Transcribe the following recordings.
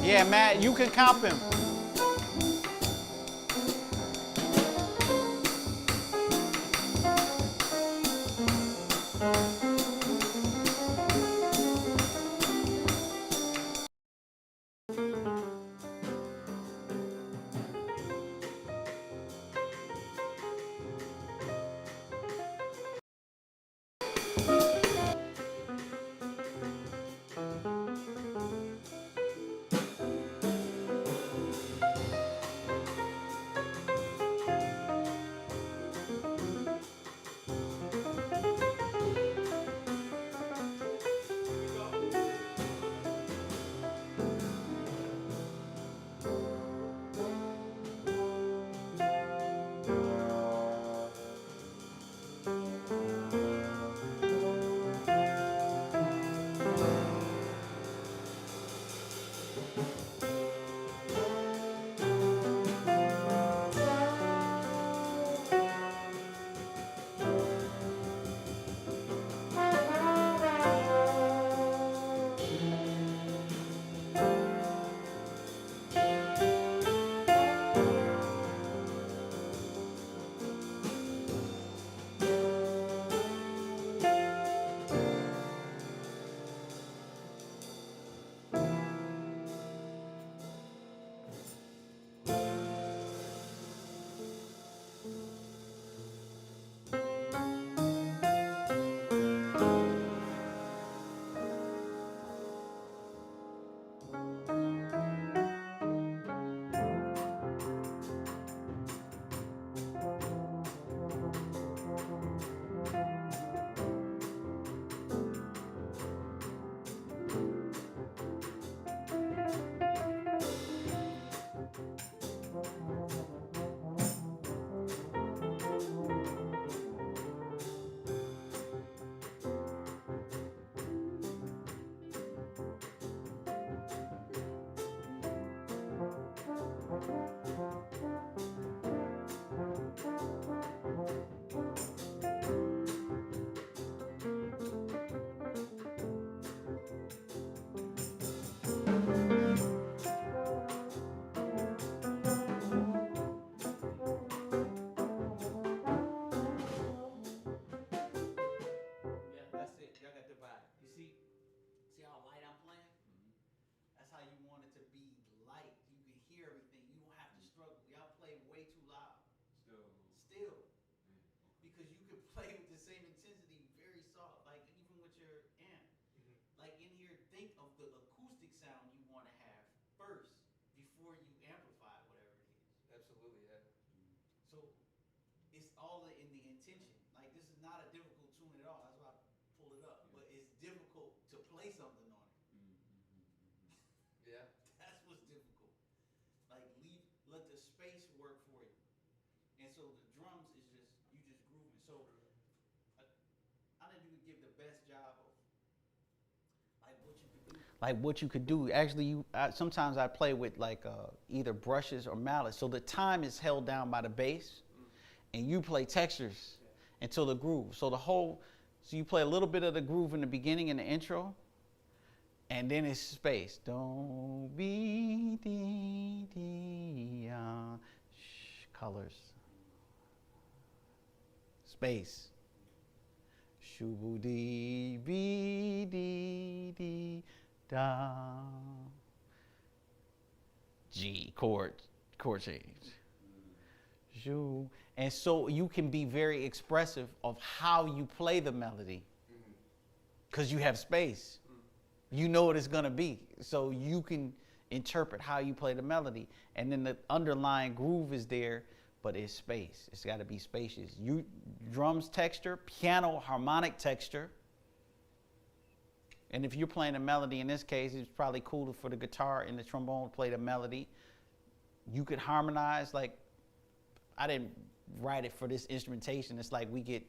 Yeah, Matt, you can comp him. Yeah, that's it. Y'all got divided. You see how light I'm playing? That's how you want it to be light. You can hear everything. You don't have to struggle. Y'all play way too loud. Still. Because you could play with the same intensity very soft, like even with your amp. Like in here, think of the acoustic sound you want to have first before you amplify whatever it is. Absolutely, yeah. So it's all in the intention. Like this is not a difficult tune at all. That's why I pulled it up. But it's difficult to play something on it. Yeah. That's what's difficult. Like let the space work for you. And so the drums is just you just grooving. So I think you could give the best job of like what you could do. Like what you could do. Actually, sometimes I play with like either brushes or mallets. So the time is held down by the bass, and you play textures until the groove. So so you play a little bit of the groove in the beginning in the intro, and then it's space. Don't be colors. Space. Shubu dee be dee da. G chord change. Shoo. And so you can be very expressive of how you play the melody because you have space. You know what it's going to be. So you can interpret how you play the melody. And then the underlying groove is there, but it's space. It's got to be spacious. Drums texture, piano harmonic texture. And if you're playing a melody, in this case, it's probably cooler for the guitar and the trombone to play the melody. You could harmonize. Like, I didn't write it for this instrumentation. It's like we get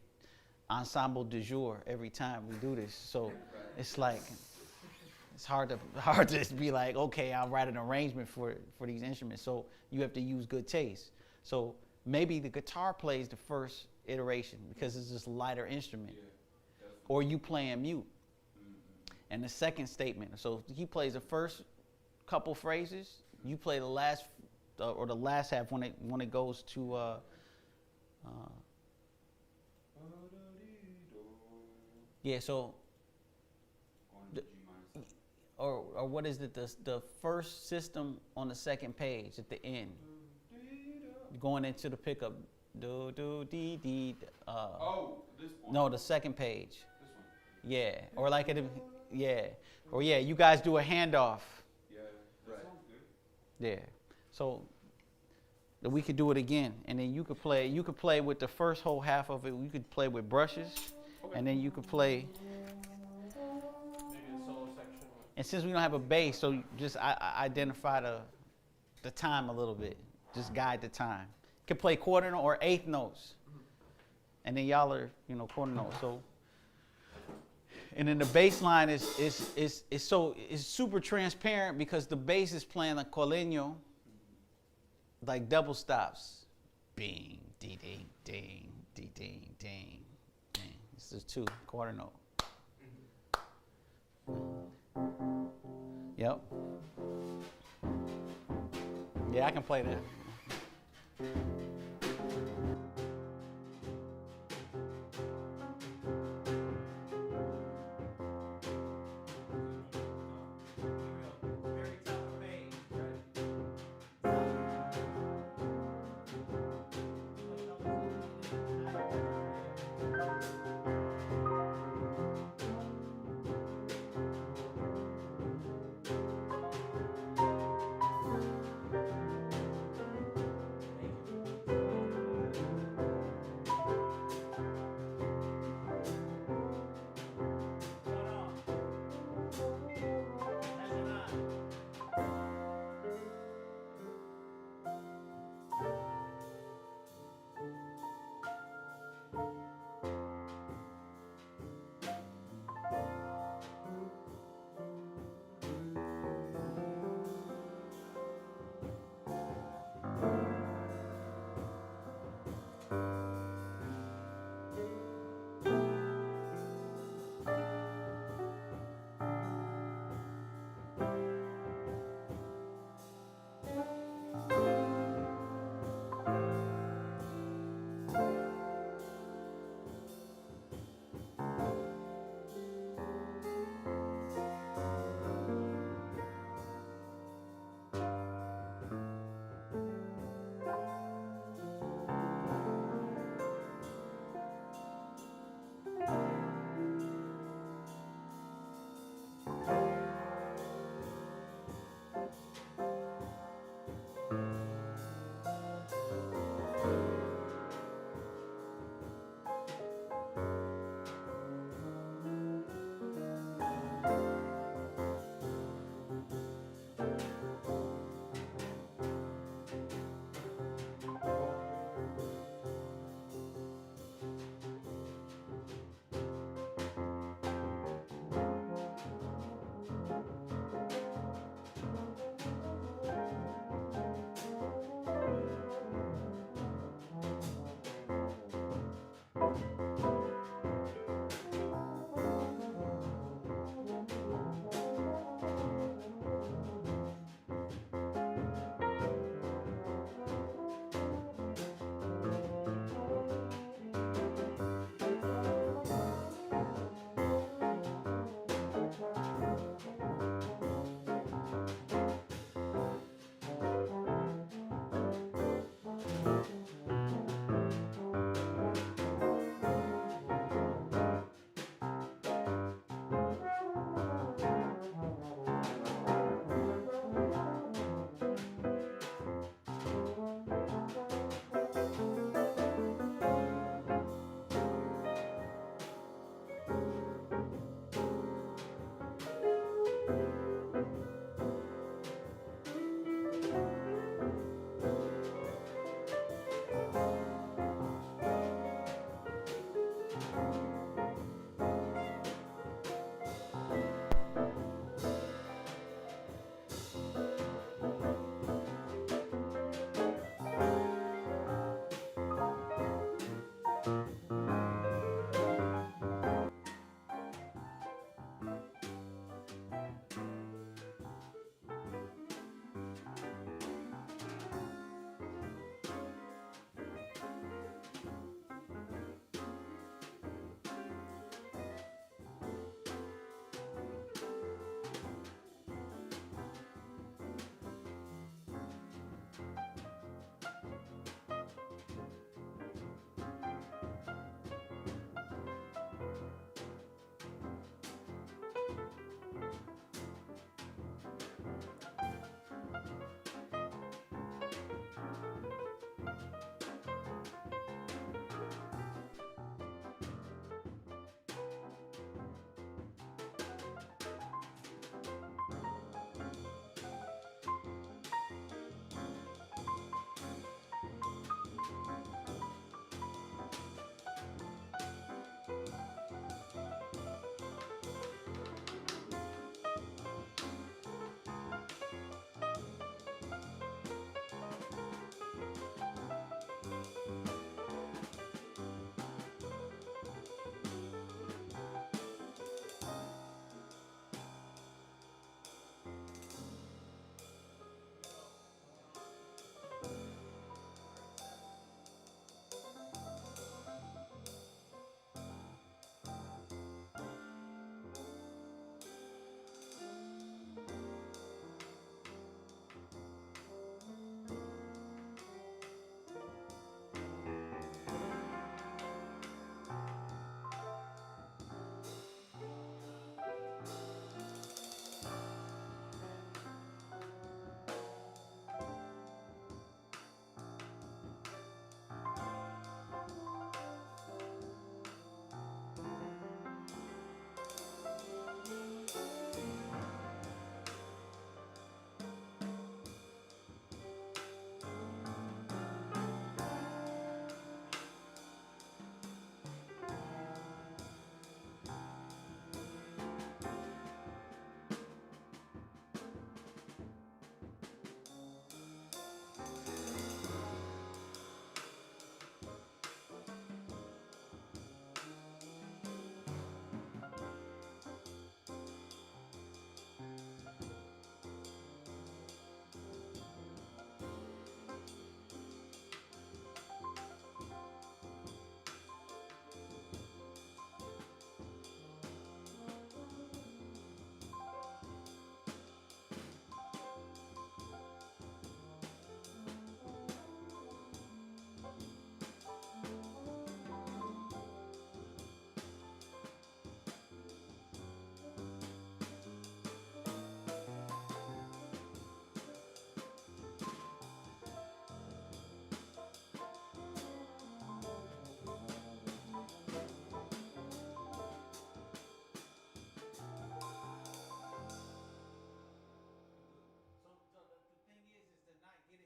ensemble du jour every time we do this. So it's like, it's hard to be like, okay, I'll write an arrangement for these instruments. So you have to use good taste. So maybe the guitar plays the first iteration because it's just a lighter instrument. Yeah, or you playing mute. And the second statement, so he plays the first couple phrases. You play the last or the last half when it goes to yeah. So Going to G minor 7. or what is it? The first system on the second page at the end, going into the pickup. Do do dee dee. Oh, this one. No, the second page. This one. Yeah, or like it. Yeah, or yeah. You guys do a handoff. Yeah, that sounds good. Yeah. So we could do it again, and then you could play. You could play with the first whole half of it. You could play with brushes, and then you could play. Maybe a solo section. And since we don't have a bass, so just I identify the time a little bit. Just guide the time. You could play quarter note or eighth notes, and then y'all are quarter notes. So. And then the bass line is super transparent because the bass is playing a coleño, like double stops. Bing, ding, ding, ding, ding, ding, ding. This is 2 quarter note. Yep. Yeah, I can play that. Very top of page,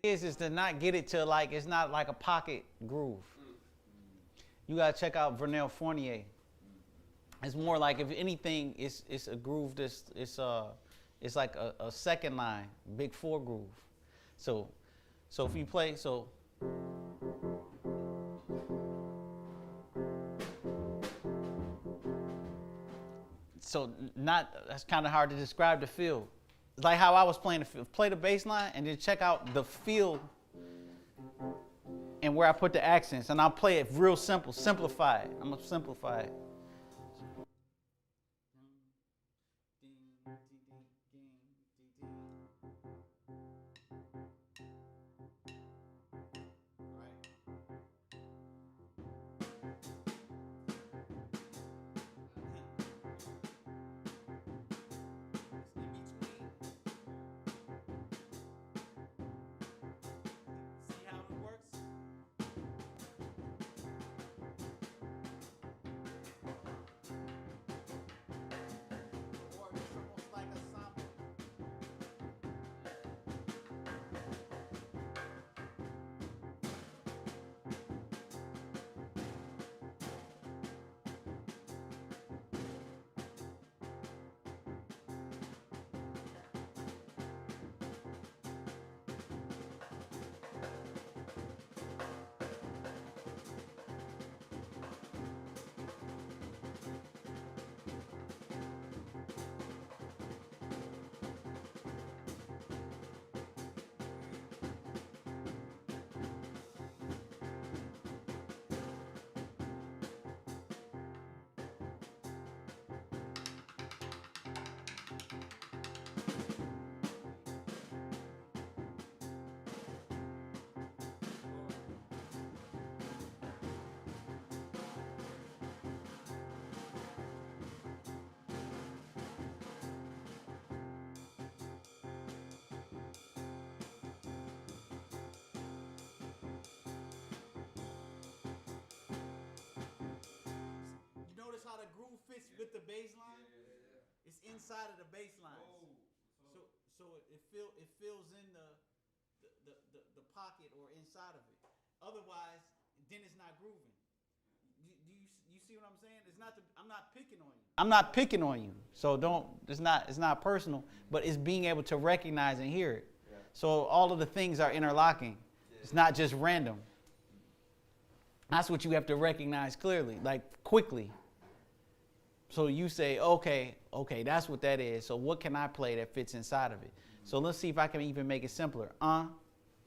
is to not get it to like, it's not like a pocket groove. You gotta check out Vernell Fournier. It's more like, if anything, it's a groove that's, it's like a second line, big 4 groove. So if you play, so not, that's kind of hard to describe the feel. It's like how I was playing the feel. Play the bass line and then check out the feel and where I put the accents. And I'll play it real simple, simplify it. I'm gonna simplify it. How the groove fits with the bass line? It's inside of the bass line. So it fills in the pocket or inside of it. Otherwise, then it's not grooving. You see what I'm saying? It's not. I'm not picking on you. I'm not picking on you. So don't. It's not personal. But it's being able to recognize and hear it. Yeah. So all of the things are interlocking. Yeah. It's not just random. That's what you have to recognize clearly, like quickly. So you say, okay, that's what that is. So what can I play that fits inside of it? So let's see if I can even make it simpler.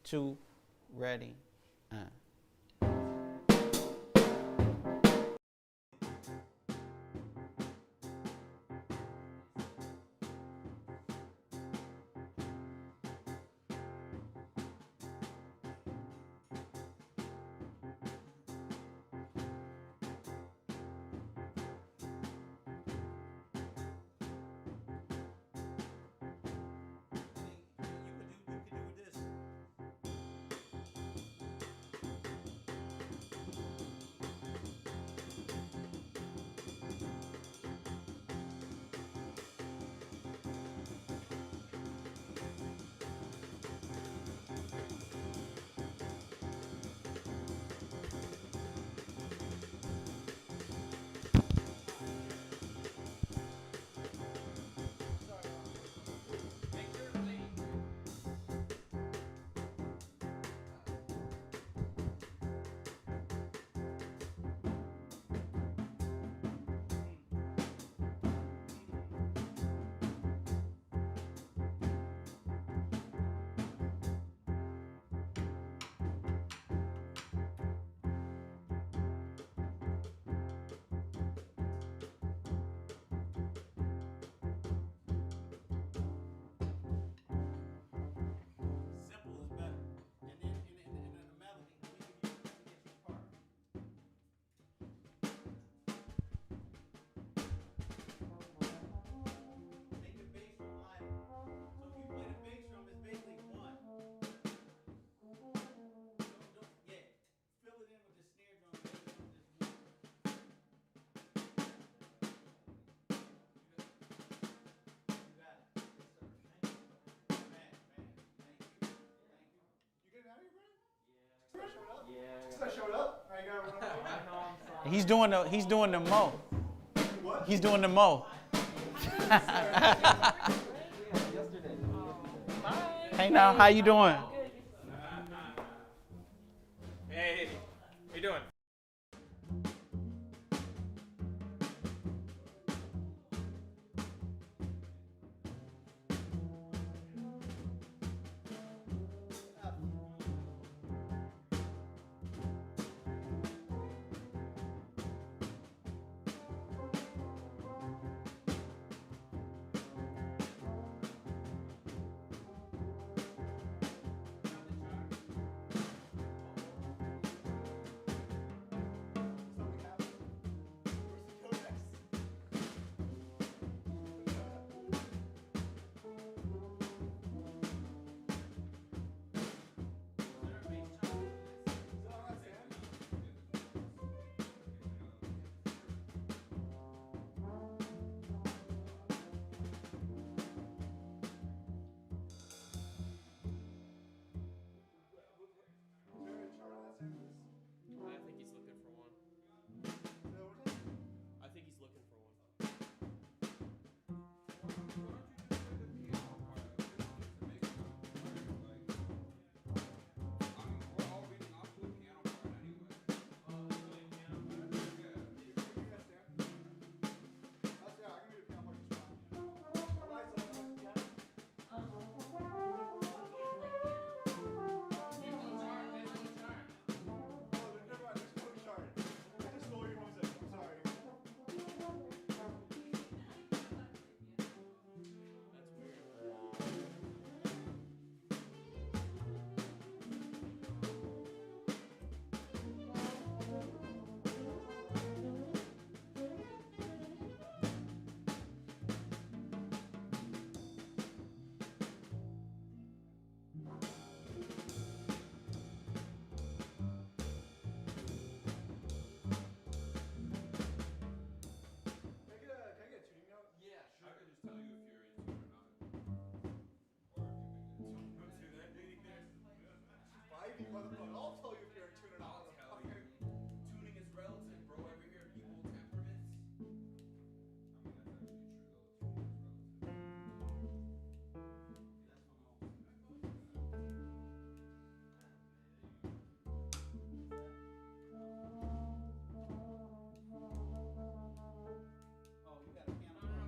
2, ready, I showed up. I got run away. I know, I'm sorry. He's doing the mo. What? He's doing the mo. Hey now, how you doing? Hey, how you doing? I think he's looking for one. I think he's looking for one. I'll tell you if you're in tune or not. Tuning is relative, bro. Ever hear of equal temperaments? I mean, that's actually true, though. Tuning is relative. Oh, you got a piano?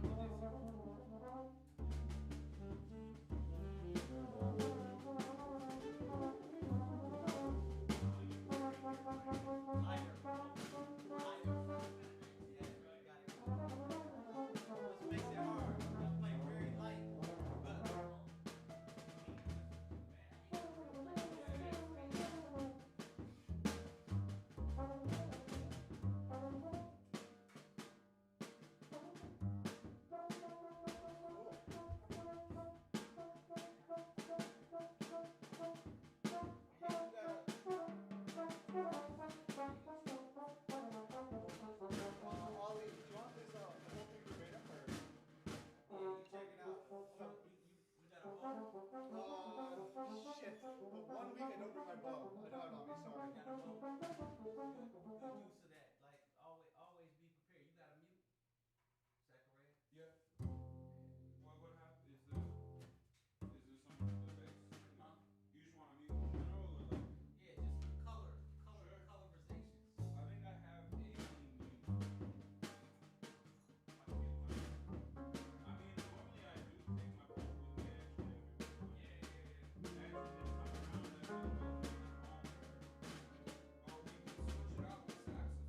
Shit. But 1 week I don't bring my bow. I don't have it on me, sorry. Use of that. Like always be prepared. You got a mute, Zachariah? Yeah. What happened? Is there something for the bass? Huh? You just want to mute in general, or like? Yeah, just colorization. I think I have a mute. I can mute mine. I mean, normally I do take my phone with me actually everywhere. But actually, this time around, I feel like at home. Oh, we can switch it out with saxo.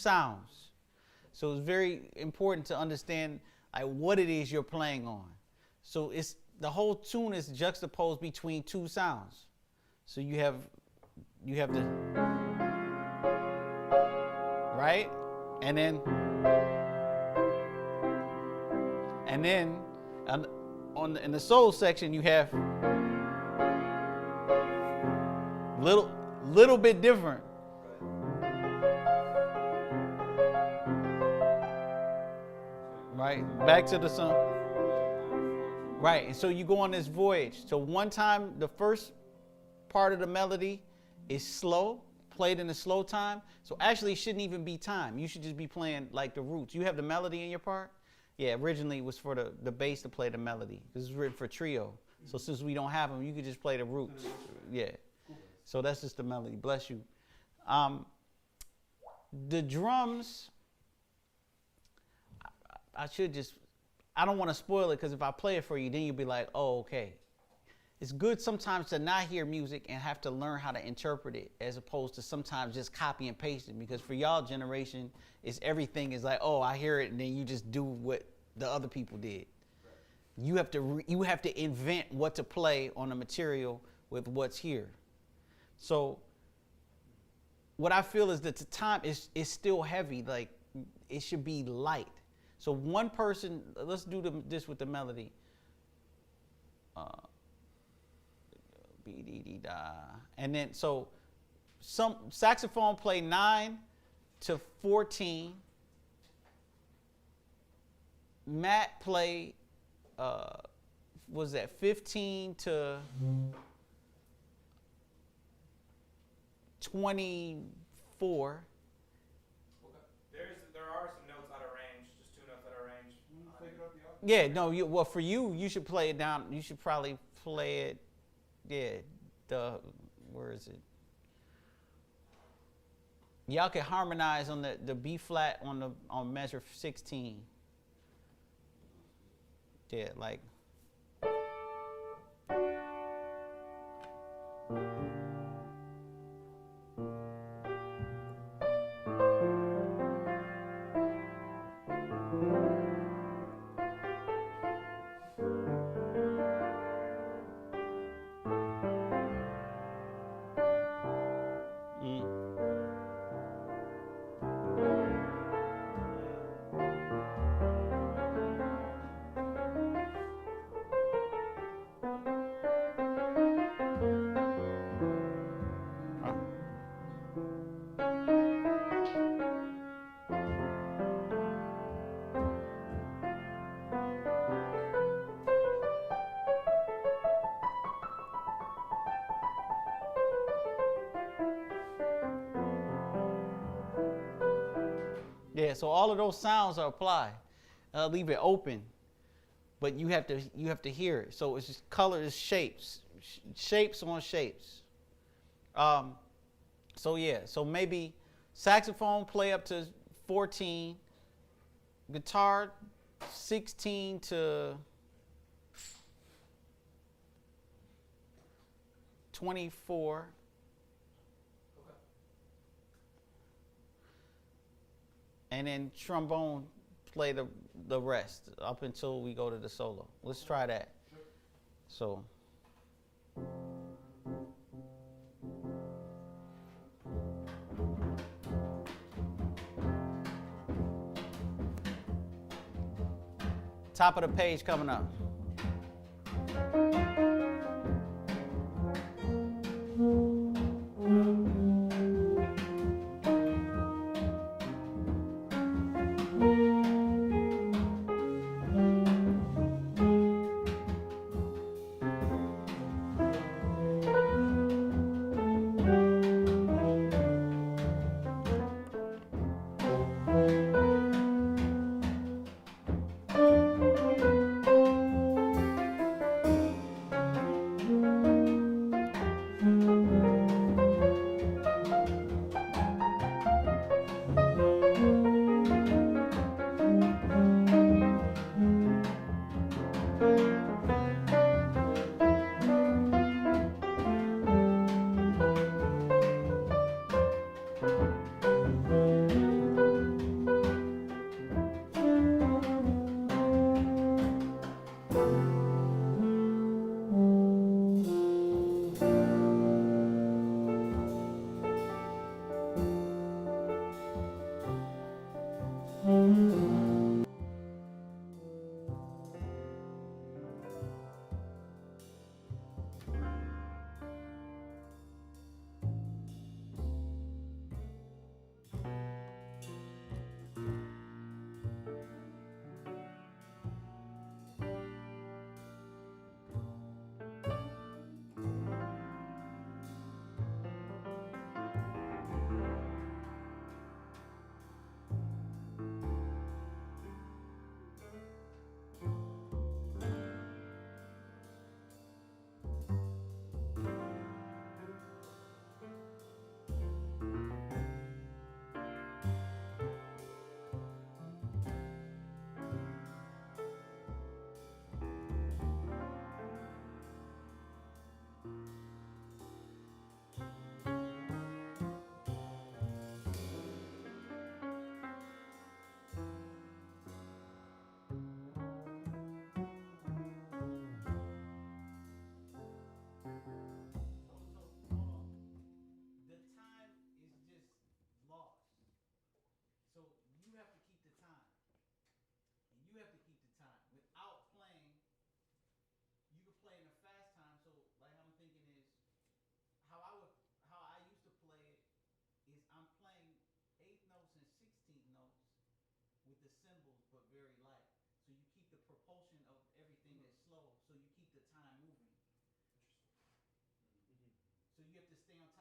sounds. So it's very important to understand like what it is you're playing on. So it's the whole tune is juxtaposed between two sounds. So you have the right, and then in the soul section you have little bit different. Right, back to the song. Right, and so you go on this voyage. So one time, the first part of the melody is slow, played in a slow time. So actually, it shouldn't even be time. You should just be playing like the roots. You have the melody in your part? Yeah, originally it was for the bass to play the melody. This is written for trio. So since we don't have them, you could just play the roots. Yeah. So that's just the melody. Bless you. The drums, I don't want to spoil it because if I play it for you, then you'll be like, oh, okay. It's good sometimes to not hear music and have to learn how to interpret it as opposed to sometimes just copy and paste it, because for y'all generation, everything is like, oh, I hear it, and then you just do what the other people did. Right. You have to invent what to play on the material with what's here. So what I feel is that the time is still heavy. Like it should be light. So one person, let's do this with the melody. And then so some saxophone play 9 to 14. Matt play was that 15 to 24. There are some notes out of range, just 2 notes out of range. Yeah, no, well for you should play it down. You should probably play it. Yeah, where is it? Y'all can harmonize on the B flat on measure 16. Yeah, like. Yeah, so all of those sounds are applied. Leave it open, but you have to hear it. So it's just colors, shapes on shapes. So yeah, so maybe saxophone play up to 14, guitar 16 to 24. And then trombone play the rest up until we go to the solo. Let's try that. So. Top of the page coming up.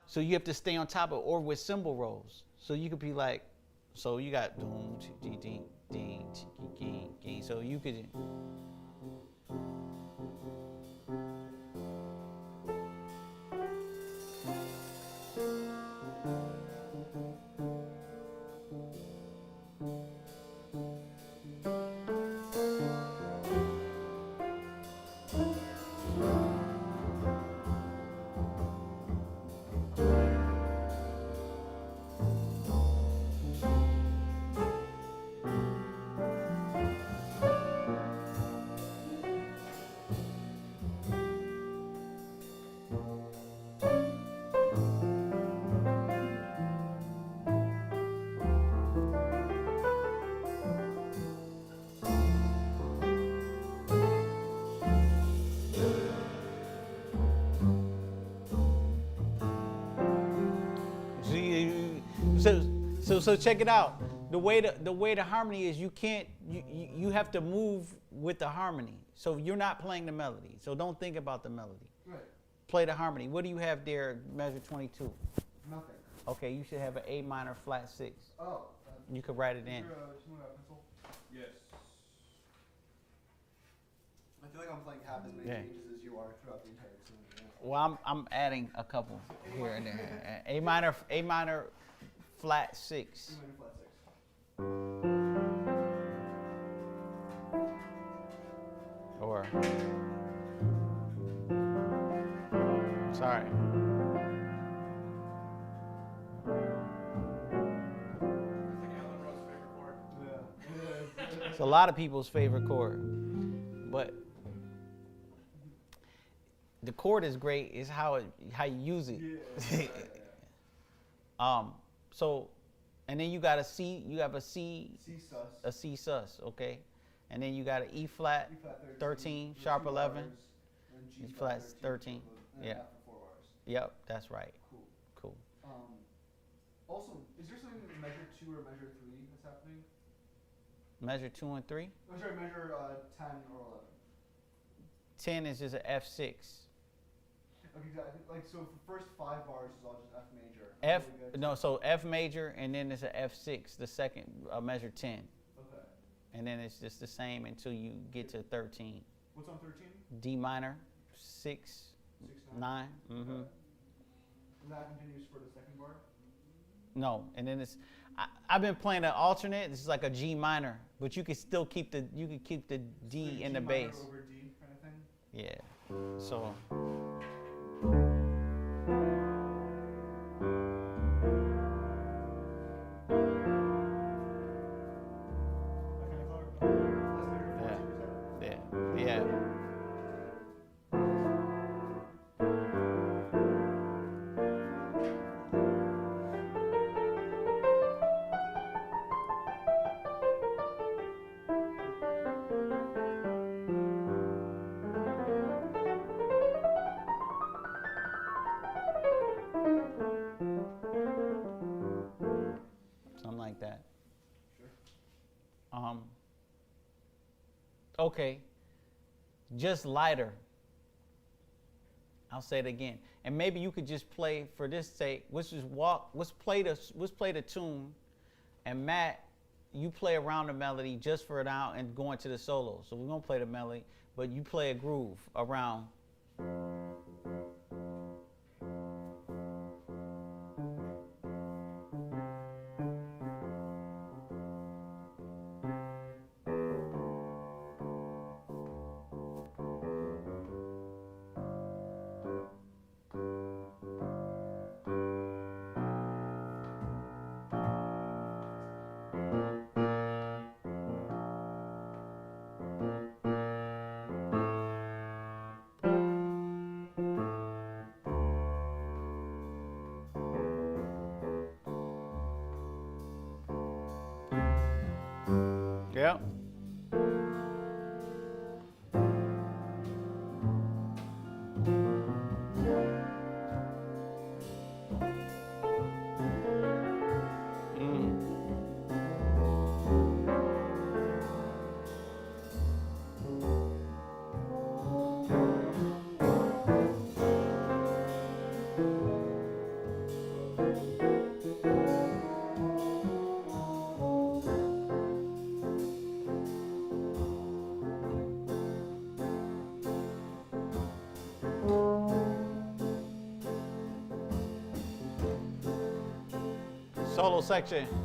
So you have to stay on top of it, or with cymbal rolls. So you could be like, so you got doom, ding, ding, ding, ding, ding. So you could. So check it out. The way the harmony is, you have to move with the harmony. So you're not playing the melody. So don't think about the melody. Right. Play the harmony. What do you have there? Measure 22. Nothing. Okay, you should have an A minor flat 6. Oh. You could write it in. Someone got a pencil? Yes. I feel like I'm playing half as many Yeah. changes as you are throughout the entire song. Yeah. Well, I'm adding a couple here and there. A minor flat 6. E minor flat 6. Or sorry. It's like Alan Rose's favorite chord. Yeah. It's a lot of people's favorite chord, but the chord is great. It's how you use it. Yeah. So, and then you got a C. You have a C. C sus. A C sus. Okay, and then you got an E flat. E flat 13, there's sharp 2 11, bars, and G E flat flat 13, and then yeah. half of 4 bars. Yep, that's right. Cool. Cool. Also, is there something in measure 2 or measure 3 that's happening? Measure 2 and 3. Oh, sorry, measure 10 or 11. 10 is just an F6. Okay, like so the first 5 bars is all just F major. F Really good. no, so F major, and then it's a F6. The second measure 10, Okay. and then it's just the same until you get to 13. What's on 13? D minor, 6, 6, 9. Okay. Mm-hmm. And that continues for the second bar? No, and then it's. I've been playing an alternate. This is like a G minor, but you can still keep the D Like in the G minor bass. over D kind of thing? Yeah. So. That kind of chord? That's measure 14%? Yeah. Yeah. Something like that. Sure. Okay. Just lighter. I'll say it again. And maybe you could just play for this sake. Let's just walk. Let's play the tune, and Matt, you play around the melody just for it out and go into the solo. So we're gonna play the melody, but you play a groove around. solo section.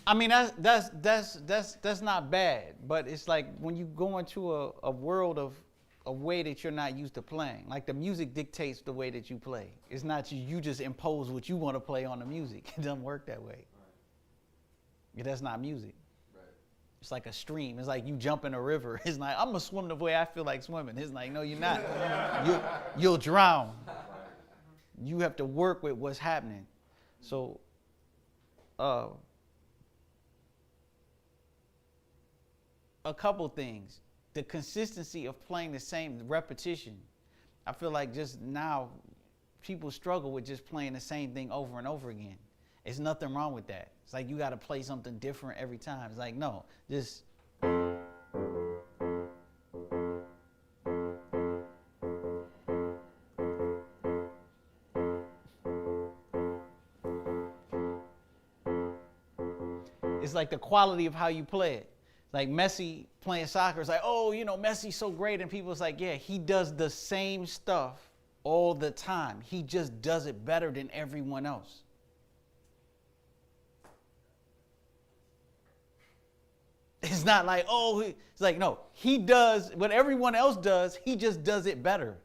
I mean, that's not bad, but it's like when you go into a world of a way that you're not used to playing. Like the music dictates the way that you play. It's not you just impose what you want to play on the music. It doesn't work that way. Right. Yeah, that's not music. Right. It's like a stream. It's like you jump in a river. It's like, I'm gonna swim the way I feel like swimming. It's like, no, you're not. You'll drown. You have to work with what's happening. So, a couple things. The consistency of playing the same repetition. I feel like just now people struggle with just playing the same thing over and over again. There's nothing wrong with that. It's like you got to play something different every time. It's like, no, just. It's like the quality of how you play it. Like Messi playing soccer, it's like, oh, you know, Messi's so great. And people's like, yeah, he does the same stuff all the time. He just does it better than everyone else. It's not like, oh, it's like, no, he does what everyone else does. He just does it better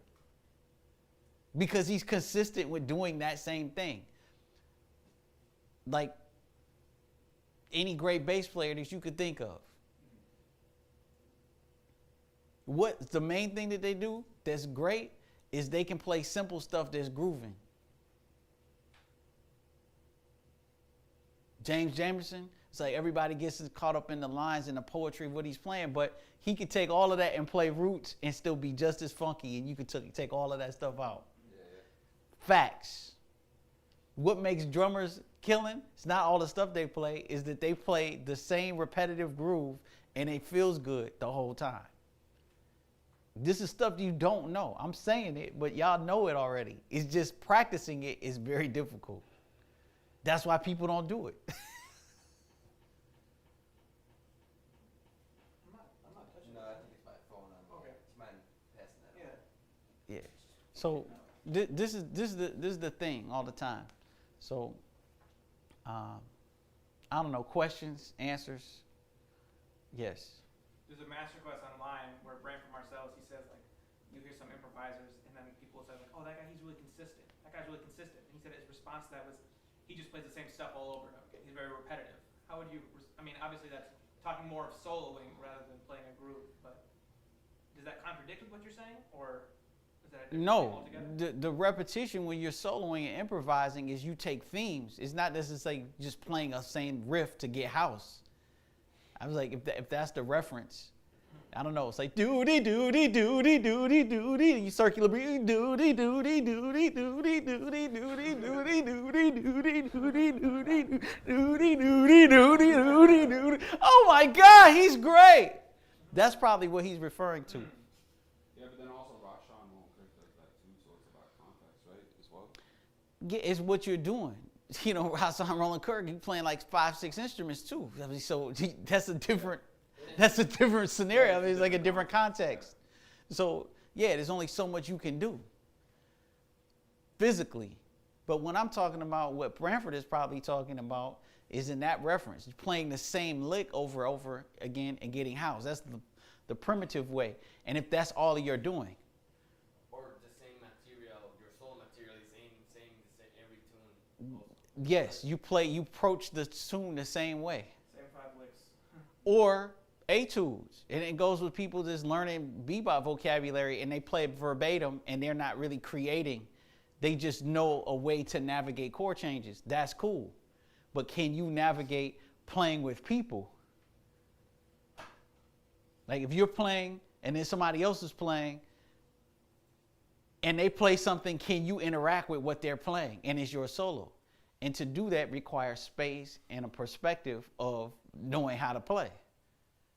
because he's consistent with doing that same thing. Like any great bass player that you could think of. What the main thing that they do that's great is they can play simple stuff that's grooving. James Jamerson, it's like everybody gets caught up in the lines and the poetry of what he's playing, but he could take all of that and play roots and still be just as funky, and you could take all of that stuff out. Yeah. Facts. What makes drummers killing? It's not all the stuff they play, is that they play the same repetitive groove and it feels good the whole time. This is stuff you don't know. I'm saying it, but y'all know it already. It's just practicing it is very difficult. That's why people don't do it. I'm not touching. No, I think it's my phone. Okay. It's mine passing that. Yeah. Yeah. So this is the thing all the time. So I don't know, questions, answers. Yes. There's a masterclass online where Branford Marcellus, he says, like, you hear some improvisers, and then people say, like, oh, that guy, he's really consistent. That guy's really consistent. And he said his response to that was, he just plays the same stuff all over and over again. He's very repetitive. How would you, I mean, obviously that's talking more of soloing rather than playing a groove, but does that contradict with what you're saying, or is that a different thing No, altogether? the repetition when you're soloing and improvising is you take themes. It's not necessarily just playing a same riff to get house. I was like, if that's the reference, I don't know. It's like doody doody doody doody doody. You circular breathe doody doody doody doody doody doody doody doody doody doody doody doody doody doody doody doody. Oh my God, he's great. That's probably what he's referring to. Yeah, but then also Rashawn Kirk does that too, so it's about context, right, as well? Yeah, it's what you're doing. You know, Hassan Roland Kirk, he's playing like 5-6 instruments too. I mean, so that's a different scenario. I mean, it's like a different context. So yeah, there's only so much you can do physically. But when I'm talking about what Branford is probably talking about is in that reference, playing the same lick over and over again and getting house. That's the primitive way. And if that's all you're doing. Or the same material, your soul material is same every tune. Yes, you approach the tune the same way. Same 5 licks. Or etudes. And it goes with people just learning bebop vocabulary and they play it verbatim and they're not really creating. They just know a way to navigate chord changes. That's cool. But can you navigate playing with people? Like if you're playing and then somebody else is playing and they play something, can you interact with what they're playing? And it's your solo. And to do that requires space and a perspective of knowing how to play,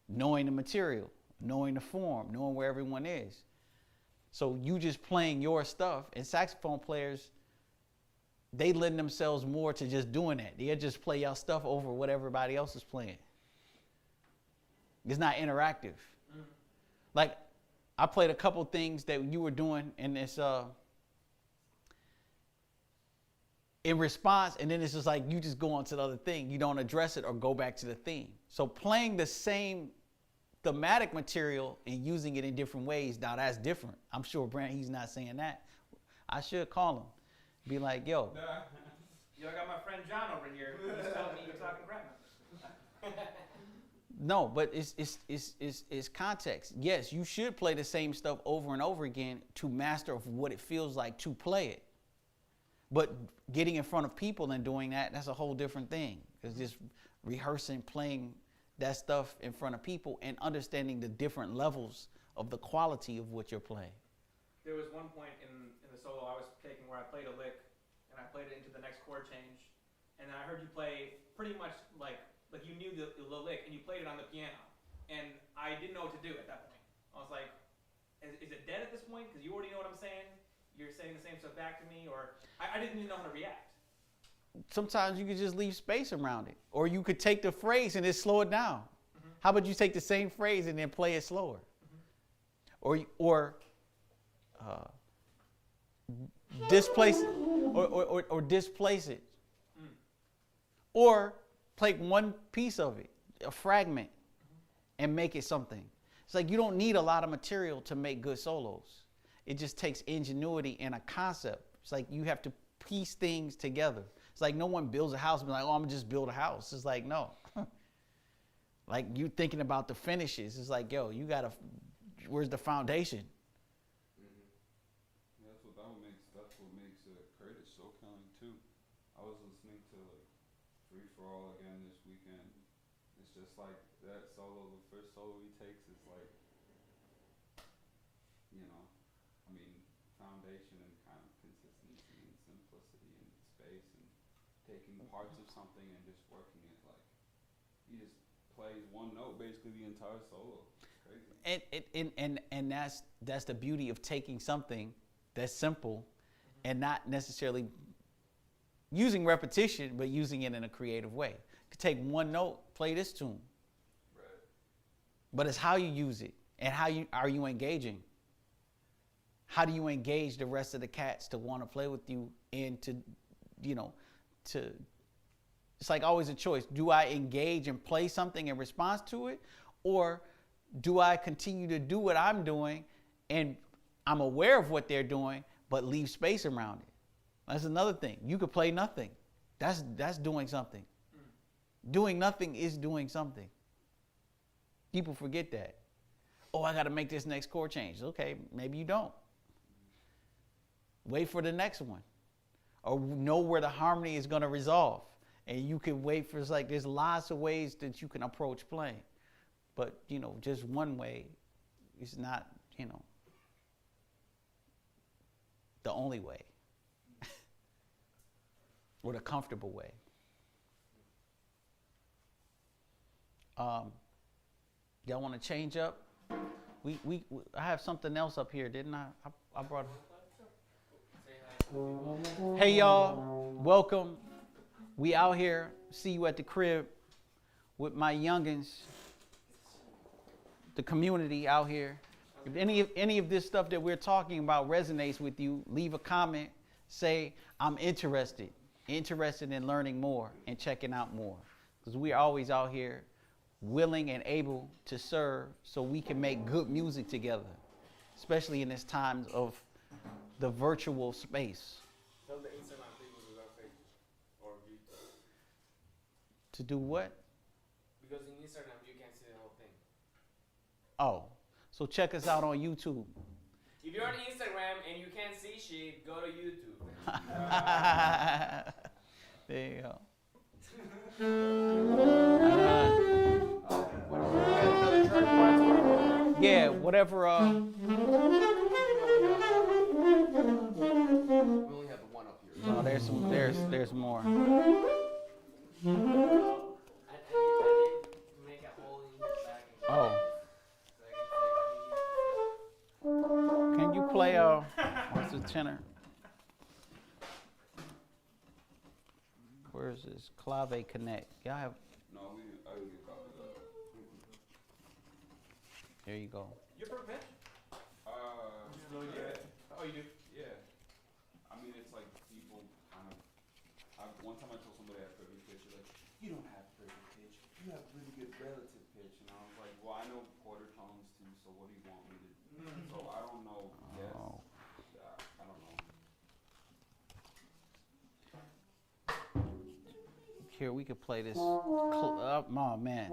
knowing the material, knowing the form, knowing where everyone is. So you just playing your stuff, and saxophone players, they lend themselves more to just doing that. They'll just play y'all stuff over what everybody else is playing. It's not interactive. Mm-hmm. Like I played a couple things that you were doing in this, in response, and then it's just like you just go on to the other thing. You don't address it or go back to the theme. So playing the same thematic material and using it in different ways, now that's different. I'm sure Brent, he's not saying that. I should call him. Be like, yo. Yo, I got my friend John over here. He's telling me you're talking rap numbers. No, but it's context. Yes, you should play the same stuff over and over again to master of what it feels like to play it. But getting in front of people and doing that, that's a whole different thing. It's just rehearsing, playing that stuff in front of people and understanding the different levels of the quality of what you're playing. There was one point in the solo I was taking where I played a lick and I played it into the next chord change. And I heard you play pretty much like you knew the lick and you played it on the piano. And I didn't know what to do at that point. I was like, is it dead at this point? Because you already know what I'm saying. You're saying the same stuff back to me, or I didn't even know how to react. Sometimes you could just leave space around it. Or you could take the phrase and just slow it down. Mm-hmm. How about you take the same phrase and then play it slower? Mm-hmm. Or displace it, or displace it. Mm. Or take one piece of it, a fragment, and make it something. It's like you don't need a lot of material to make good solos. It just takes ingenuity and a concept. It's like you have to piece things together. It's like no one builds a house and be like, oh, I'm gonna just build a house. It's like, no. Like you thinking about the finishes. It's like, yo, you gotta, where's the foundation? Yeah, that's what makes Curtis so killing too. I was listening to like Free for All again this weekend. It's just like that solo, the first solo he takes is like, you know, I mean, foundation and kind of consistency and simplicity and space and taking parts of something and just working it like, he just plays one note basically the entire solo. It's crazy. And that's the beauty of taking something that's simple and not necessarily using repetition, but using it in a creative way. You could take one note, play this tune. Right. But it's how you use it and are you engaging? How do you engage the rest of the cats to want to play with you and to, it's like always a choice. Do I engage and play something in response to it? Or do I continue to do what I'm doing and I'm aware of what they're doing, but leave space around it? That's another thing. You could play nothing. That's doing something. Doing nothing is doing something. People forget that. Oh, I got to make this next chord change. Okay, maybe you don't. Wait for the next one. Or know where the harmony is going to resolve. And you can wait for, it's like there's lots of ways that you can approach playing. But, just one way is not, the only way. Or the comfortable way. Y'all want to change up? I have something else up here, didn't I? I brought it. Hey y'all, welcome. We out here. See you at the crib with my youngins. The community out here. If any of this stuff that we're talking about resonates with you, leave a comment. Say, I'm interested in learning more and checking out more. Because we're always out here willing and able to serve so we can make good music together, especially in this times of the virtual space. Tell the Instagram people to go fake or view. To do what? Because in Instagram you can't see the whole thing. Oh, so check us out on YouTube. If you're on Instagram and you can't see shit, go to YouTube. There you go. Yeah, whatever. We only have the one up here. No, there's more. I did make a hole in his back. Oh, can you play what's the tenor? Where's this Clave Connect? Y'all have. No, I didn't get copy of that. There you go. You're from Pitch? Yeah. Oh, you do? Yeah. I mean, it's like people kind of one time I told somebody I had perfect pitch, they're like, you don't have perfect pitch. You have really good relative pitch. And I was like, well, I know quarter tones too, so what do you want me to do? So I don't know. Yes. Oh. I don't know. Here, we could play this. Oh, man.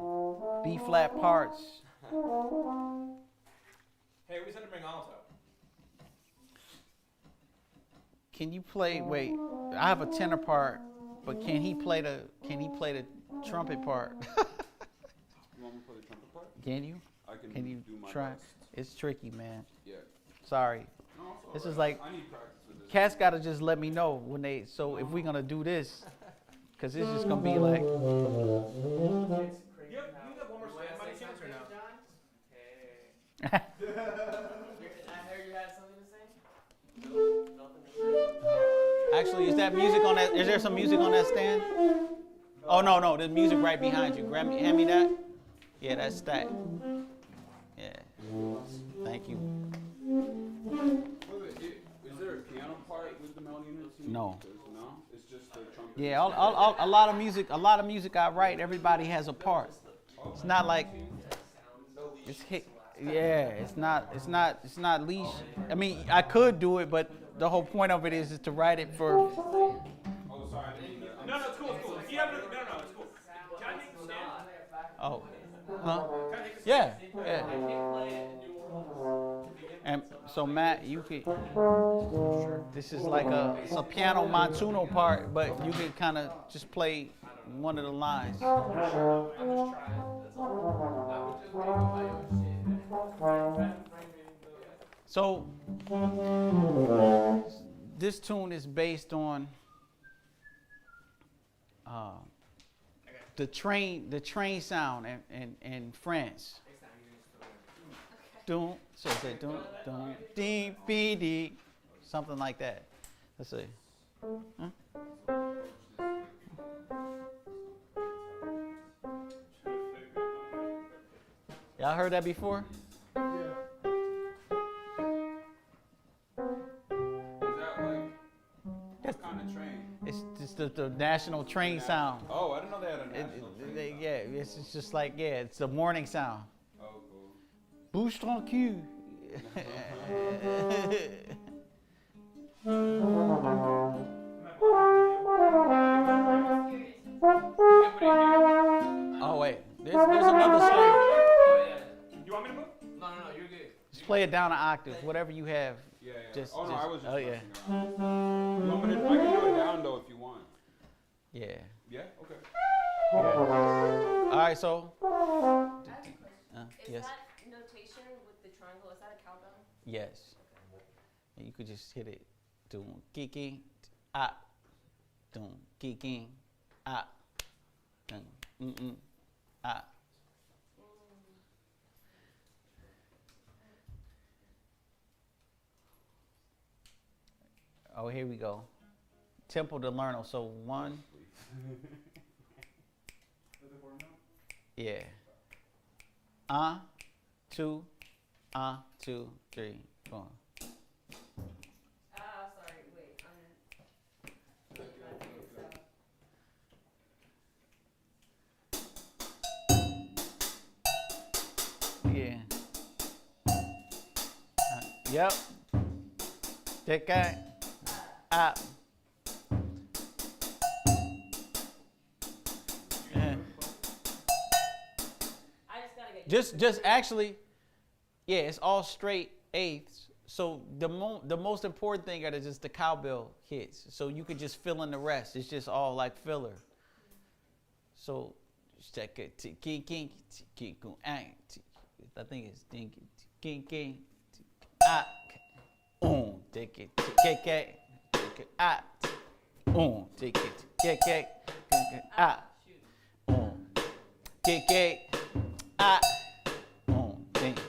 B flat parts. Hey, we said to bring alto. Can you play? Wait, I have a tenor part, but can he play the trumpet part? You want me to play the trumpet part? Can you? I can Can you do my try? best. It's tricky, man. Yeah. Sorry. No, it's This alright. is like I need practice with this. cats gotta just let me know when they. So if we're gonna do this, cause it's just gonna be like. You have one more stand by any chance or no? Hey. I heard you had something to say. Nothing to say. Actually, is that music on that? Is there some music on that stand? Oh no, there's music right behind you. Hand me that. Yeah, that's stacked. Yeah. Thank you. Wait, is there a piano part with the melody in it too? No. No, it's just the trumpet. Yeah, a lot of music I write. Everybody has a part. It's not like it's hit. Yeah, it's not leash. I mean, I could do it, but the whole point of it is to write it for. Oh, sorry. I didn't mean that. No, it's cool. If you have no, it's cool. Can I take the stand? Oh, huh? Can I take the stand? Yeah. And so Matt, you could. This is like it's a piano montuno part, but you could kind of just play one of the lines. I'm just trying. That's all. I would just make up my own shit. So this tune is based on the train sound in France. Doom, so say doom, dee, bee, dee, something like that. Let's see. Huh? Y'all heard that before? Is that like what kind of train? It's just the national train sound. Oh, I didn't know they had a national train. Yeah, it's just like, it's a morning sound. Oh, cool. Bouge tranquille. Oh wait, there's another song. Oh, yeah. You want me to move? No, you're good. Just play it down an octave, whatever you have. Yeah. Just- oh no, I was just. oh, yeah. messing around. You want me to? I can do it down though if you want. Yeah. Yeah. Okay. All right, so. I have a question. Is Yes. that notation with the triangle, is that a cowbell? Yes. And you could just hit it. Doom, kicking, ah. Doom, kicking, ah. Doom, ah. Oh, here we go. Tempo to learn. So 1. Yeah. 2, 2, 3, 4. Sorry, wait, Yeah. Yep. That guy. Up. Yeah. I just gotta get Just actually, yeah, it's all straight eighths. So the most important thing are just the cowbell hits. So you could just fill in the rest. It's just all like filler. So I think it's king king ah take it ah take it ah ah think.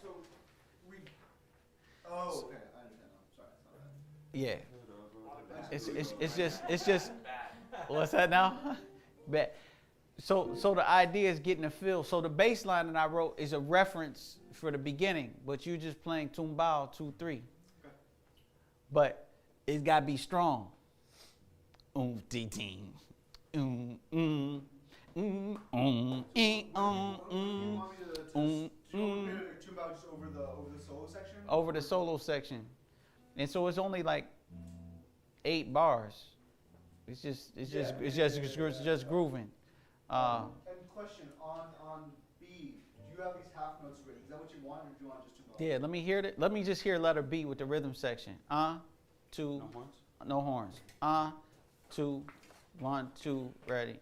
So we. Oh, okay. I understand now. Sorry, it's not that. Yeah. It's just. What's that now? Bad. So the idea is getting a feel. So the bass line that I wrote is a reference for the beginning, but you just playing tumbao 2-3. Okay. But it's gotta be strong. Ding ding. You want me to tune out just over the solo section? Over the solo section, and so it's only like 8 bars. It's just grooving. And question on B, do you have these half notes written? Is that what you want, or do you want just two bars? Yeah, let me hear it. Let me just hear letter B with the rhythm section. 2, No horns? no horns. 2, 1, 2, ready.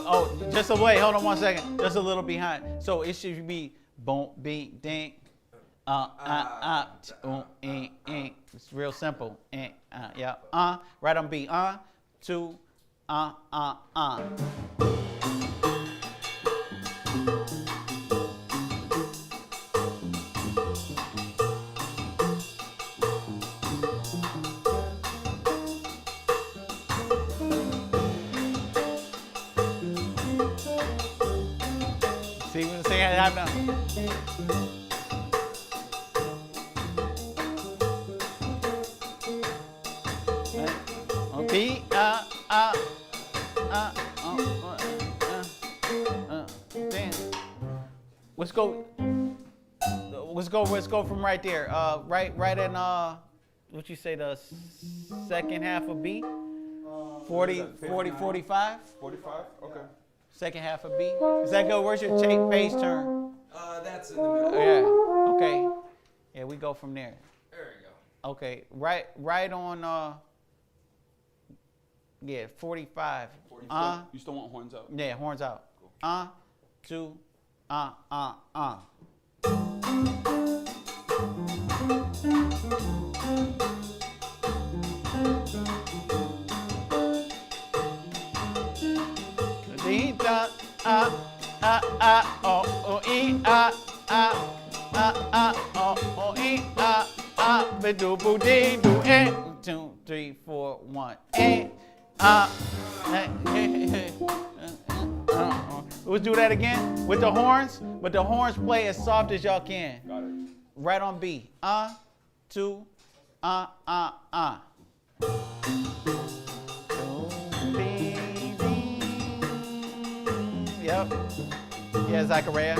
Oh, just a wait. Hold on 1 second. Just a little behind. So it should be boom, beat, ding. It's real simple. Yeah. Right on B. 2, See what I'm saying? B, Let's go from right there. Right in what you say, the second half of B? 40, 45? 45? Okay. Second half of B. Is that good? Where's your page turn? That's in the middle. Yeah. Okay. Yeah, we go from there. There you go. Okay. Right on 45. 45. You still want horns out? Yeah, horns out. Cool. 2, Two, 3, 4, 1. Let's do that again with the horns. But the horns play as soft as y'all can. Got it. Right on B. 2, Yep. Yeah, Zachariah.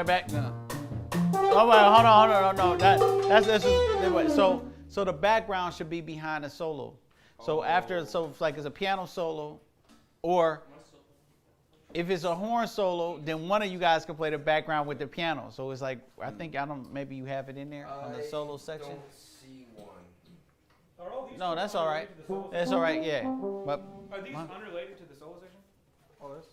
Right back. No. Oh wait, hold on. No. That's so the background should be behind the solo. So after, so it's like it's a piano solo, or if it's a horn solo, then one of you guys can play the background with the piano. So it's like, maybe you have it in there on the solo section. I don't see one. Are all these No, that's all right. unrelated to the solo That's section? all right, yeah. But Are these Huh? unrelated to the solo section? Oh, this.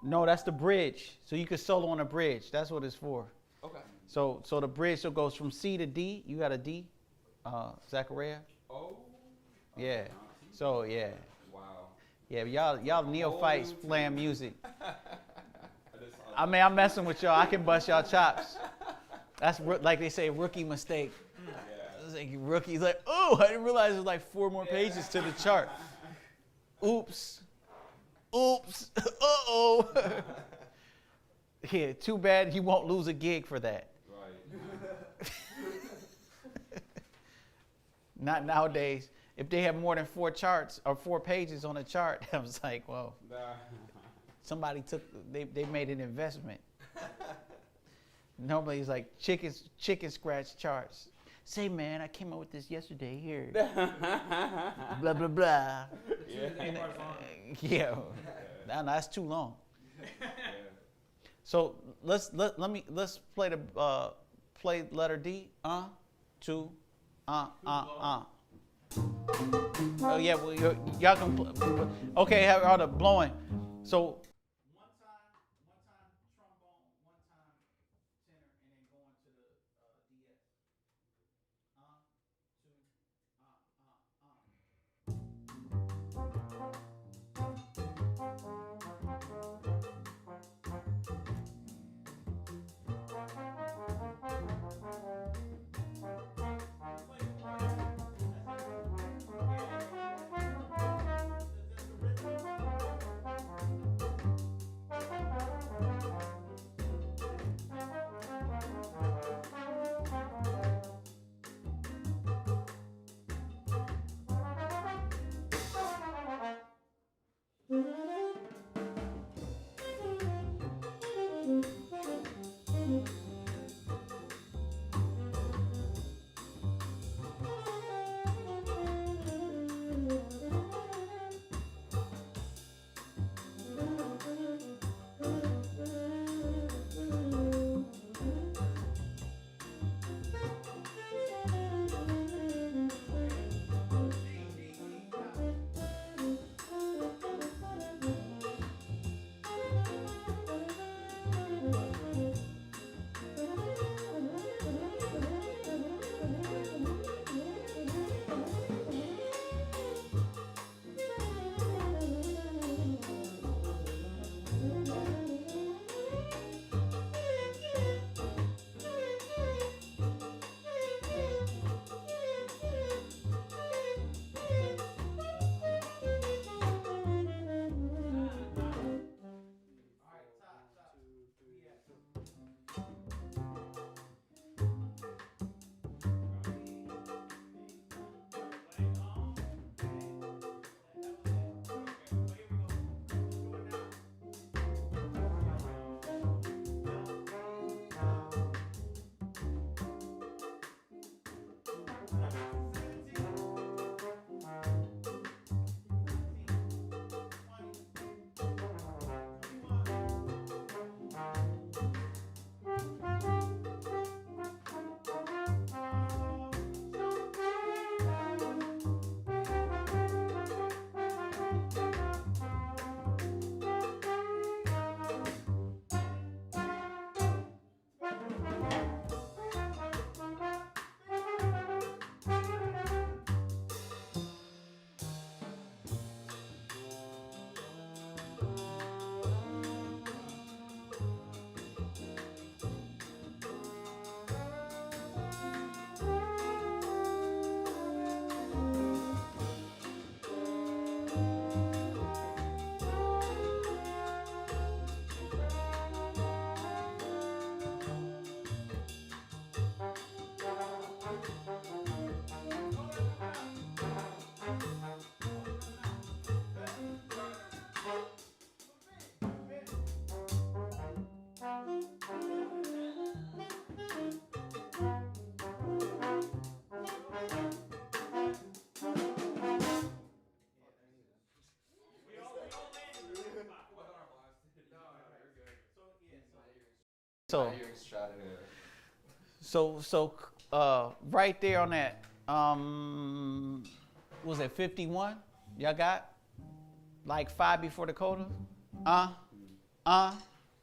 no, that's the bridge. So you can solo on the bridge. That's what it's for. Okay. So the bridge goes from C to D. You got a D, Zachariah? Oh. Yeah. So yeah. Wow. Yeah, y'all neophytes playing music. I just saw I mean, I'm messing with y'all. I can bust y'all chops. That's like they say, rookie mistake. Yeah. It's like rookie's like, oh, I didn't realize there's like 4 more pages to the chart. Oops. Uh-oh. Yeah, too bad he won't lose a gig for that. Right. Not nowadays. If they have more than 4 charts or 4 pages on a chart, I was like, well, somebody they made an investment. Normally it's like chicken scratch charts. Say, man, I came up with this yesterday here. Blah, blah, blah. Yeah. No, that's too long. Yeah. So let's play the play letter D. Oh yeah, well, y'all can. Okay, have all the blowing. So one time trombone, one time tenor, and then going to the DS. So, Fire Strata. right there on that, was it 51? Y'all got? Like 5 before the coda?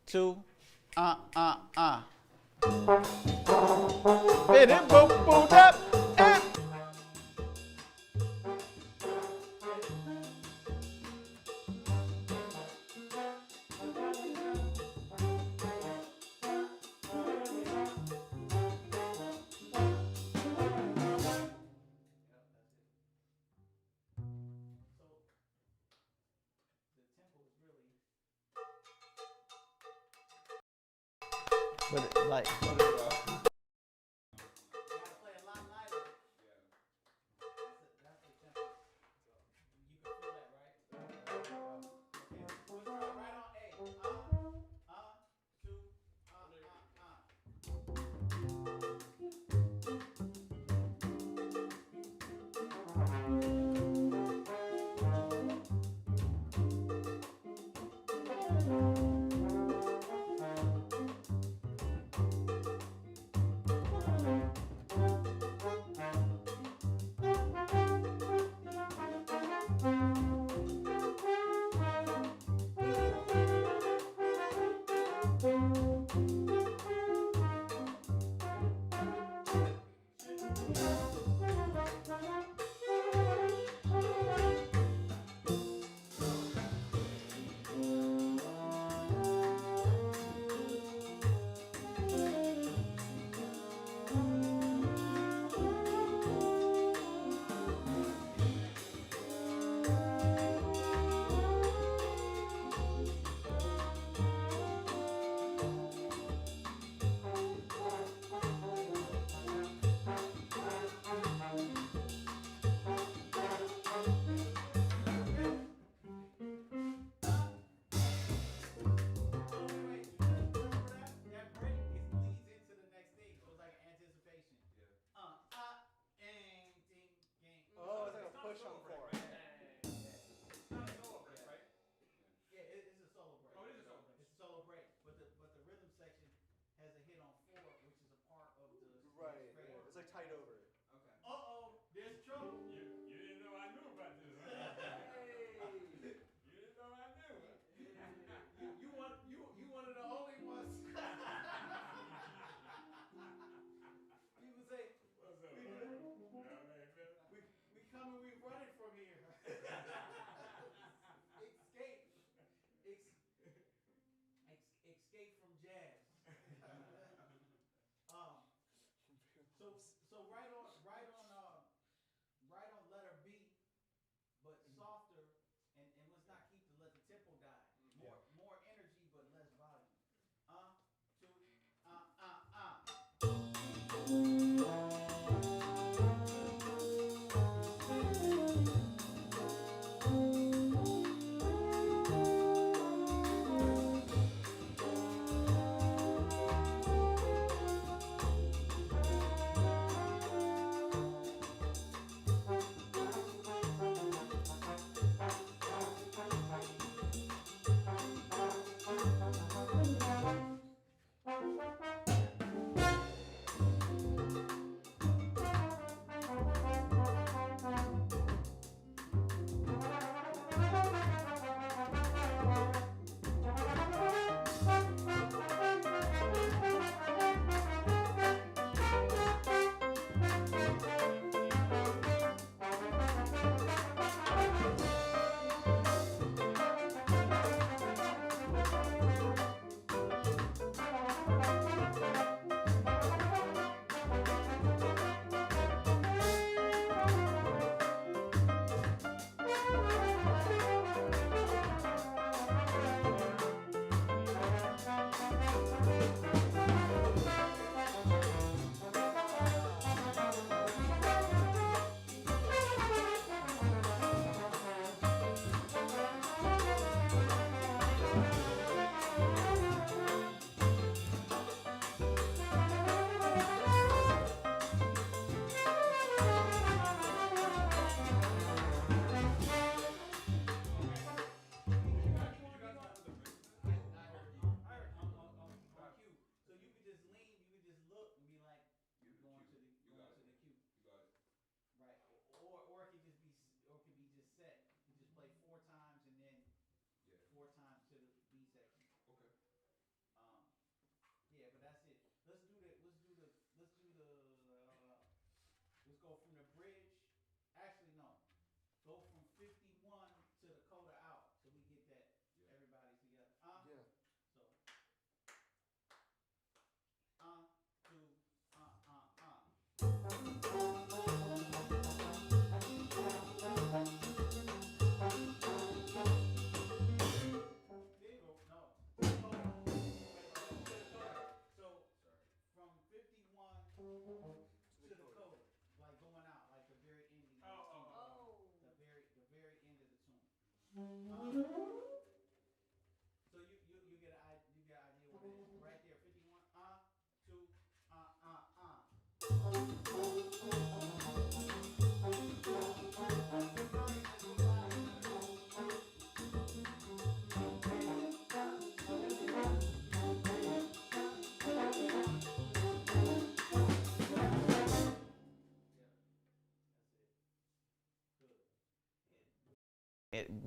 2, Biddy boop boop up, eh. But like, Oh, it's like a push on four. It's not a solo break, right? Yeah, it's a solo break. Oh, it is a solo break. It's a solo break, but the rhythm section has a hit on 4, which is a part of the Right. regular. It's like tied over. Okay. There's trouble. You didn't know I knew about this, huh? Hey. You didn't know I knew. You one of the only ones. People say What's up, we, man? Man, we coming, we running from here. Escape from jazz. So right on letter B, but softer, and let's not let the tempo die. More energy, but less volume. 2, let's go from the bridge. Actually, no. Go from 51 to the coda out, so we get that everybody together. Yeah. So, to, There you go. No. Coda. So, from 51 to the coda, like going out, like the very ending of the tune. Oh. The very end of the tune. So you get an idea what it is. Right there, 51, to,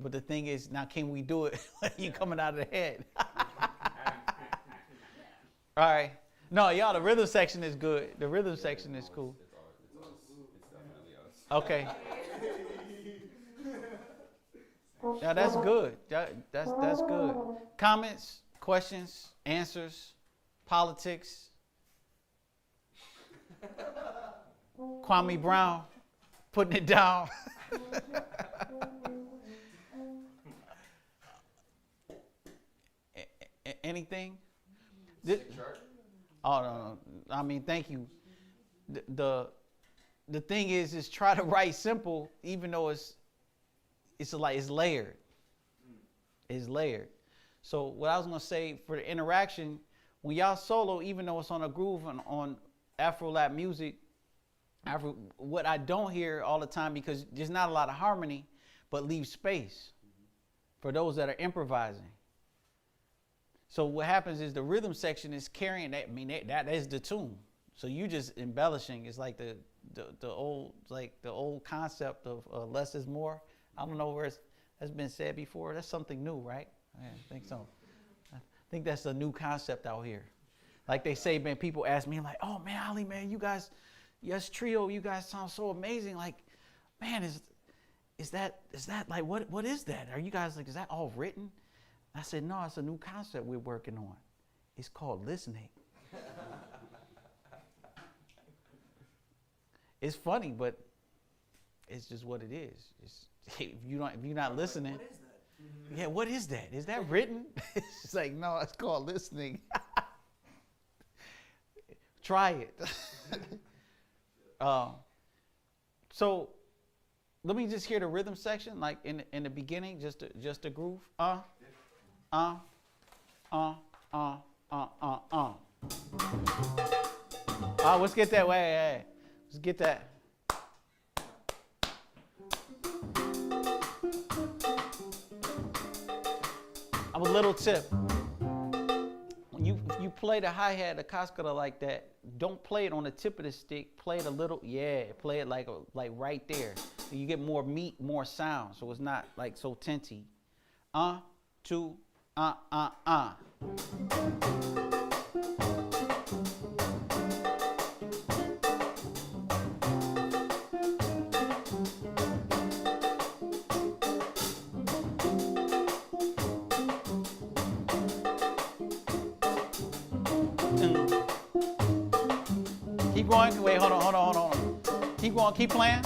But the thing is, now can we do it when you coming out of the head? All right. No, y'all, the rhythm section is good. The rhythm section is cool. It's definitely us. Okay. Yeah, that's good. That's good. Comments, questions, answers, politics. Kwame Brown putting it down. Anything? Oh no. I mean, thank you. The thing is try to write simple, even though it's layered. It's layered. So what I was gonna say for the interaction, when y'all solo, even though it's on a groove and on Afro-Lap music, what I don't hear all the time, because there's not a lot of harmony, but leave space for those that are improvising. So what happens is the rhythm section is carrying that. I mean, that is the tune. So you just embellishing. It's like the old concept of less is more. I don't know where that's been said before. That's something new, right? I think so. I think that's a new concept out here. Like they say, man, people ask me like, oh man, Ali, man, you guys, yes, trio, you guys sound so amazing. Like, man, is that like, what is that? Are you guys like, is that all written? I said, no, it's a new concept we're working on. It's called listening. It's funny, but it's just what it is. If you're not listening. What is that? Yeah, what is that? Is that written? It's like, no, it's called listening. Try it. So let me just hear the rhythm section, like in the beginning, just a groove. Let's get that way. Hey. Let's get that. I'm a little tip. When you play the hi-hat, the cascada like that, don't play it on the tip of the stick. Play it a little, play it like right there. So you get more meat, more sound. So it's not like so tinty. Two, Keep going. Wait, hold on. Keep going. Keep playing.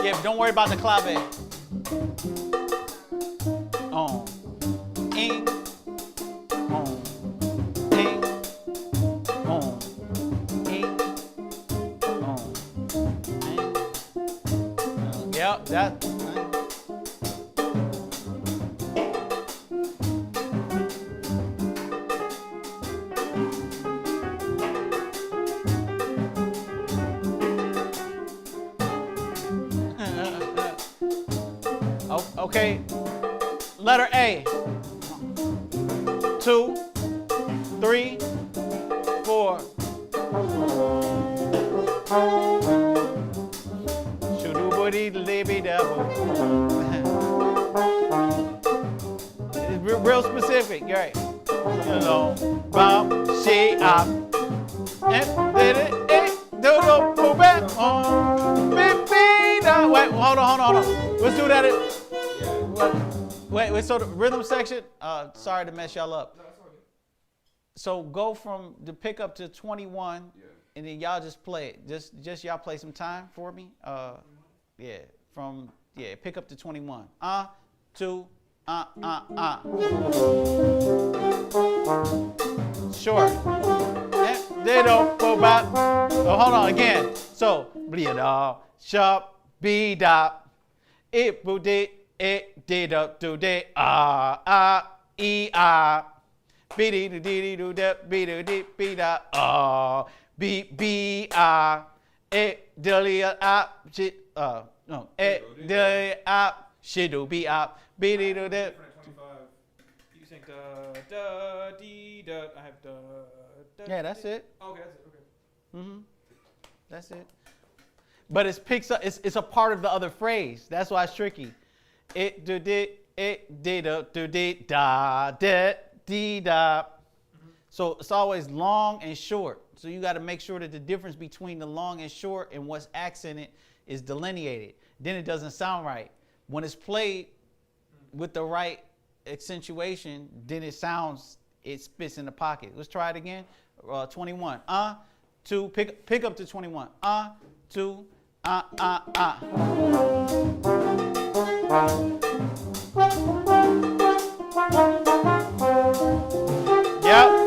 Yeah, but don't worry about the clave. Yep, that. Okay, letter A. 2, 3, 4. you know, bum, she, up. Did it, do the boom, back, wait, hold on. Let's do that. Wait, so the rhythm section, sorry to mess y'all up. No, that's all good. So go from the pickup to 21, Yeah. and then y'all just play it. Just y'all play some time for me. Pick up to 21. 2, Short. They don't go back. Oh, hold on again. So, bleed off, sharp, beat up. It boo did up do de e beat do dee do de beat do dee beat beat it dilly up shit no it dilly up shit do be up beat do de. Different at 25. You think da dee da. I have da. Yeah, that's it. Okay, that's it. Okay. That's it. But it picks up. It's a part of the other phrase. That's why it's tricky. It do did it did do did da did dee da. So it's always long and short. So you got to make sure that the difference between the long and short and what's accented is delineated. Then it doesn't sound right. When it's played with the right accentuation, then it spits in the pocket. Let's try it again. 21. 2. Pick up to 21. 2. Yep.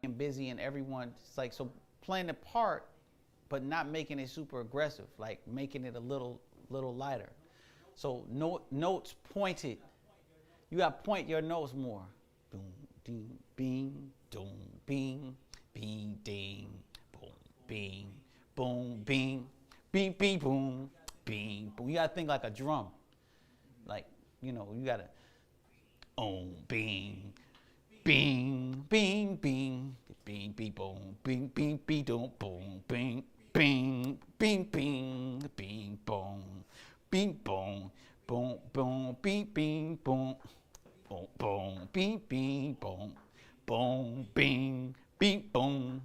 and busy and everyone, it's like, so playing the part, but not making it super aggressive, like making it a little lighter. So notes pointed. You got to point your notes more. Boom, ding, bing, doom, bing, bing, ding, boom, bing, boom, bing, bing, bing, boom, bing, boom. You got to think like a drum. Like, you know, you got to, bing, bing, bing, bing, bing, bing, boom, bing, bing, bing, boom, boom, bing, bing, bing, bing, bing, boom, bing, boom, boom, boom, bing, bing, boom, boom, boom, bing, bing, boom, boom, bing, bing, boom,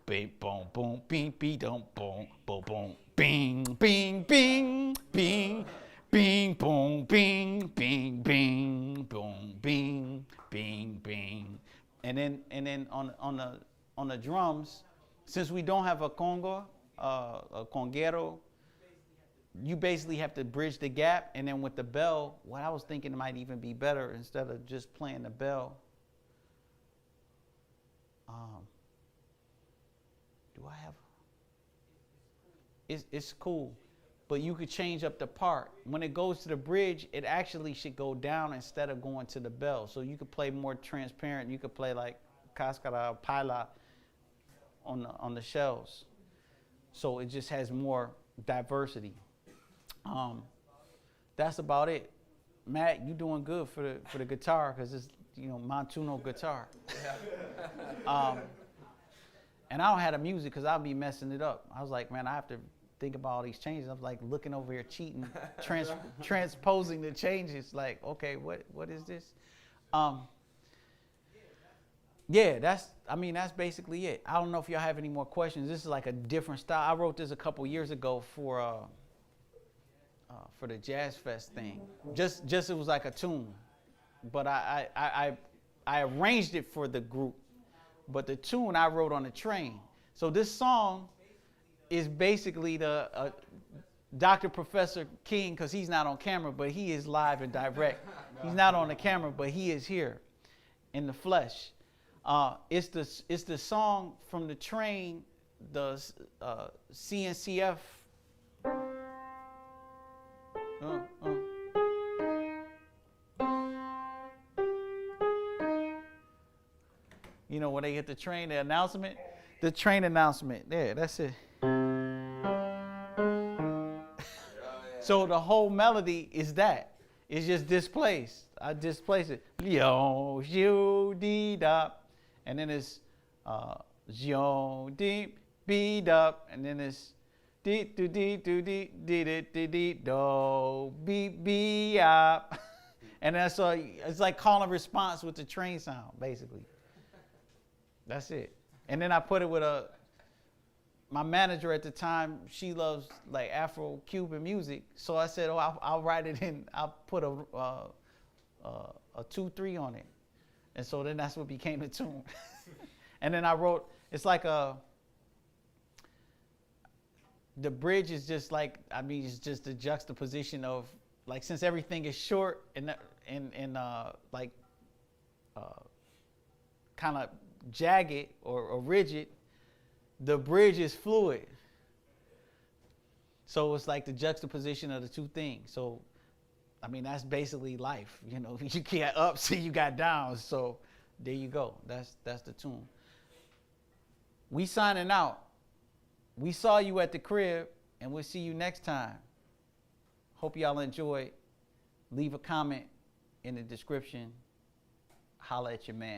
bing, boom, boom, bing, bing, boom, boom, boom, boom, bing, bing, bing, bing. Bing, boom, bing, bing, bing, boom, bing, bing, bing. And then on the drums, since we don't have a conga, a conguero, you basically have to bridge the gap. And then with the bell, what I was thinking might even be better instead of just playing the bell. Do I have? It's cool. But you could change up the part. When it goes to the bridge, it actually should go down instead of going to the bell. So you could play more transparent. You could play like Cascara or Paila on the shells. So it just has more diversity. That's about it. Matt, you doing good for the guitar because it's, you know, Montuno guitar. And I don't have the music because I'll be messing it up. I was like, man, I have to think about all these changes. I was like looking over here, cheating, transposing the changes. Like, okay, what is this? Yeah, that's basically it. I don't know if y'all have any more questions. This is like a different style. I wrote this a couple years ago for the Jazz Fest thing. Just it was like a tune, but I arranged it for the group. But the tune I wrote on the train. So this song is basically the Dr. Professor King, because he's not on camera, but he is live and direct. He's not on the camera, but he is here in the flesh. It's the song from the train, the CNCF. You know, when they hit the train, the announcement, the train announcement. There, that's it. So the whole melody is that. It's just displaced. I displace it. Leo, you, dee, da. And then it's yo, deep, beat up. And then it's dee, do, dee, do, dee, dee, dee, dee, dee, do, beep, beep, up. And that's it's like call and response with the train sound, basically. That's it. And then I put it with my manager at the time, she loves like Afro-Cuban music. So I said, I'll write it in, I'll put a 2/3 on it. And so then that's what became the tune. And then I wrote, it's like the bridge is just like, it's just a juxtaposition of, like, since everything is short and like kind of jagged or rigid, the bridge is fluid. So it's like the juxtaposition of the two things. So, that's basically life. You know, you got ups, so you got downs. So there you go. That's the tune. We signing out. We saw you at the crib, and we'll see you next time. Hope y'all enjoyed. Leave a comment in the description. Holla at your man.